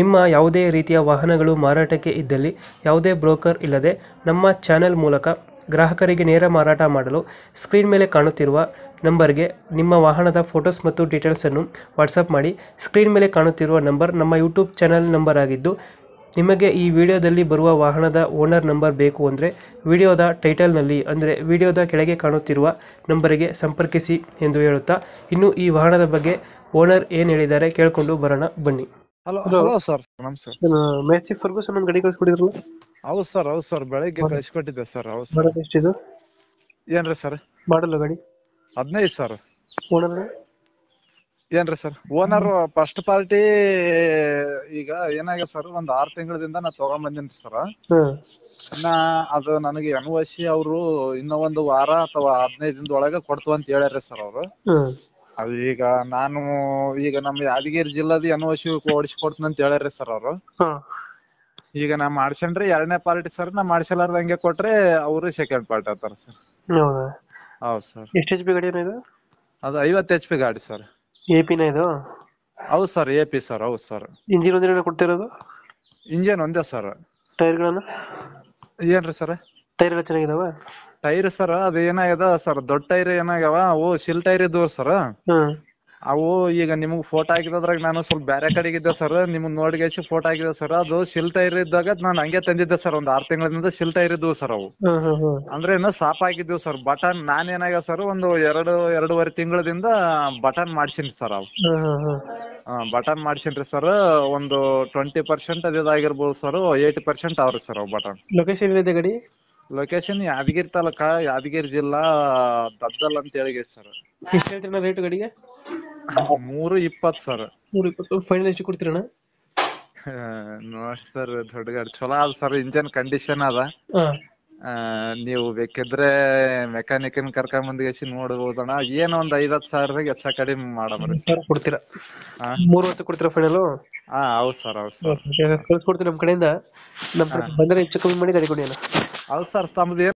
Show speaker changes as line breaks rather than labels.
ನಿಮ್ಮ ಯಾವುದೇ ರೀತಿಯ ವಾಹನಗಳು ಮಾರಾಟಕ್ಕೆ ಇದ್ದಲ್ಲಿ ಯಾವುದೇ ಬ್ರೋಕರ್ ಇಲ್ಲದೆ ನಮ್ಮ ಚಾನೆಲ್ ಮೂಲಕ ಗ್ರಾಹಕರಿಗೆ ನೇರ ಮಾರಾಟ ಮಾಡಲು ಸ್ಕ್ರೀನ್ ಮೇಲೆ ಕಾಣುತ್ತಿರುವ ನಂಬರ್ಗೆ ನಿಮ್ಮ ವಾಹನದ ಫೋಟೋಸ್ ಮತ್ತು ಡೀಟೇಲ್ಸನ್ನು ವಾಟ್ಸಪ್ ಮಾಡಿ. ಸ್ಕ್ರೀನ್ ಮೇಲೆ ಕಾಣುತ್ತಿರುವ ನಂಬರ್ ನಮ್ಮ ಯೂಟ್ಯೂಬ್ ಚಾನೆಲ್ ನಂಬರ್ ಆಗಿದ್ದು, ನಿಮಗೆ ಈ ವಿಡಿಯೋದಲ್ಲಿ ಬರುವ ವಾಹನದ ಓನರ್ ನಂಬರ್ ಬೇಕು ಅಂದರೆ ವಿಡಿಯೋದ ಟೈಟಲ್ನಲ್ಲಿ ಅಂದರೆ ವಿಡಿಯೋದ ಕೆಳಗೆ ಕಾಣುತ್ತಿರುವ ನಂಬರಿಗೆ ಸಂಪರ್ಕಿಸಿ ಎಂದು ಹೇಳುತ್ತಾ, ಇನ್ನು ಈ ವಾಹನದ ಬಗ್ಗೆ ಓನರ್ ಏನು ಹೇಳಿದ್ದಾರೆ ಕೇಳಿಕೊಂಡು ಬರೋಣ ಬನ್ನಿ.
ಹಲೋ ಹಲೋ ಸರ್, ನಮಸ್ಕಾರ.
ಮ್ಯಾಕ್ಸಿ ಫರ್ಗೂಸನ್ ಒಂದು ಗಾಡಿ ಕಳಿಸ್ಕೊಡಿದ್ರಲ್ಲ?
ಹೌದು ಸರ್ ಬೆಳಗ್ಗೆ ಕಳಿಸ್ಕೊಟ್ಟಿದ್ದೆ ಸರ್. ಹೌದು ಸರ್.
ಮಾಡಲ್ ಎಷ್ಟಿದು?
ಏನ್ರಿ ಸರ್?
ಮಾಡಲ್ಲ ಗಾಡಿ
15 ಸರ್.
ಓನರ್
ಏನ್ರಿ ಸರ್? Owner first party. ಈಗ ಏನಾಗ್ಯದ ಸರ್, ಒಂದ್ 6 ತಿಂಗಳದಿಂದ ನಾ ತಗೊಂಬಂದಿನಿ ಸರ್. ಅದು ನನಗೆ NOC ಅವರು ಇನ್ನೂ ಒಂದು ವಾರ ಅಥವಾ 15 ದಿನದೊಳಗೆ ಕೊಡ್ತು ಅಂತ ಹೇಳ್ಯಾರ ಸರ್ ಅವರು. ಅದು ಈಗ ನಾನು ಈಗ ನಮ್ಮ ಯಾದಗಿರಿ ಜಿಲ್ಲಾದ NOC ಓಡಿಸ್ಕೊಡ್ತೀನಿ ಅಂತ ಹೇಳ್ಯಾರ ಸರ್ ಅವರು. ಈಗ ನಾ ಮಾಡ್ಸೇನ್ರಿ 2ನೇ ಪಾರ್ಟಿ ಸರ್. ನಾ ಮಾಡ್ಸಲಾರ್ದ ಹಂಗೆ ಕೊಟ್ರೆ ಅವರು ಸೆಕೆಂಡ್ ಪಾರ್ಟಿ ಆತಾರ ಸರ್. ಹೌದು ಸರ್.
ಎಷ್ಟು HP ಗಾಡಿ ಇದು?
ಅದು 50 HP ಗಾಡಿ ಸರ್.
AP ನ ಇದು?
ಹೌದು ಸರ್, AP ಸರ್. ಹೌದು ಸರ್.
ಇಂಜಿನ್ ಒಂದೇ ಕೊಡ್ತಿರೋದು?
ಇಂಜಿನ್ ಒಂದೇ ಸರ್.
ಟೈರ್ಗಳನ್ನು
ಏನ್ರಿ ಸರ್?
ಟೈರ್ ಎಲ್ಲ ಚೆನ್ನಾಗಿದಾವ?
ಟೈರ್ ಸರ್ ಅದು ಏನಾಗ್ಯದ ಸರ್, ದೊಡ್ಡ ಟೈರ್ ಏನಾಗ್ಯಾವ, ಅವು ಸಿಲ್ ಟೈರ್ ಇದ್ವು ಸರ್. ಅವು ಈಗ ನಿಮಗ್ ಫೋಟೋ ಹಾಕಿದ್ರಾಗ ನಾನು ಸ್ವಲ್ಪ ಬೇರೆ ಕಡೆಗಿದ್ದೆ ಸರ್. ನಿಮ್ಗ್ ನೋಡಿಗೆಸಿ ಫೋಟೋ ಹಾಕಿದೆ ಸರ್. ಅದು ಸಿಲ್ ಟೈರ್ ಇದ್ದಾಗ ನಾನು ಹಂಗೆ ತಂದಿದ್ದೆ ಸರ್. ಒಂದ್ 6 ತಿಂಗಳಿಂದ ಸಿಲ್ ಟೈರ್ ಇದ್ವು ಸರ್ ಅವು. ಅಂದ್ರೆ ಇನ್ನು ಸಾಪ್ ಆಗಿದ್ವು ಸರ್. ಬಟನ್ ನಾನ್ ಏನಾಗ್ಯಾವ ಸರ್, ಒಂದು 2.5 ತಿಂಗಳದಿಂದ ಬಟನ್ ಮಾಡ್ಸಿನಿ ಸರ್. ಅವು ಬಟನ್ ಮಾಡ್ಸಿನ್ರಿ ಸರ್. ಒಂದು 20% ಅದಿದಾಗಿರ್ಬೋದು ಸರ್. 80% ಅವ್ರಿ ಸರ್ ಅವು ಬಟನ್.
ಲೊಕೇಶನ್ ಎಲ್ಲಿದೆ ಗಾಡಿ?
ಲೊಕೇಶನ್ ಯಾದಗಿರಿ ತಾಲೂಕ, ಯಾದಗಿರಿ ಜಿಲ್ಲಾ, ದದ್ದಲ್ ಅಂತ ಹೇಳಿ ಸರ್.
ಎಷ್ಟು ಹೇಳ್ತೀರಣ್ಣ ರೇಟ್ ಗಾಡಿಗೆ?
320 ಸರ್.
320 ಫೈನಲ್ ಎಷ್ಟು ಕೊಡ್ತೀರಣ್ಣ?
ನೋಡಿ ಸರ್, ದೊಡ್ಡ ಗಾಡಿ ಚಲೋ ಅದ ಸರ್. ಇಂಜನ್ ಕಂಡೀಷನ್ ಅದ. ನೀವು ಬೇಕಿದ್ರೆ ಮೆಕ್ಯಾನಿಕನ್ ಕರ್ಕೊಂಡ್ ಬಂದ್ಗೆಸಿ ನೋಡ್ಬೋದಣ್ಣ. ಏನೋ ಒಂದ್ 5-10 ಸಾವಿರದಾಗ ಹೆಚ್ಚ ಕಡಿಮೆ ಮಾಡಮ್ರಿ ಸರ್.
ಕೊಡ್ತೀರಾ? 320 ಕೊಡ್ತೀರಾ ಫೈನಲ್?
ಹೌದು ಸರ್. ಹೌದು ಸರ್.
ಕಳ್ಸ್ಕೊಡ್ತೀನಿ ನಮ್ಮ ಕಡೆಯಿಂದ. ನಮ್ಮ ಬಂದ್ರೆ ಹೆಚ್ಚು ಕಮ್ಮಿ ಮಾಡಿ ಗಾಡಿ ಕೊಡಿ ಅಣ್ಣ.
ಹೌದು ಸರ್. ತಮ್ಮದು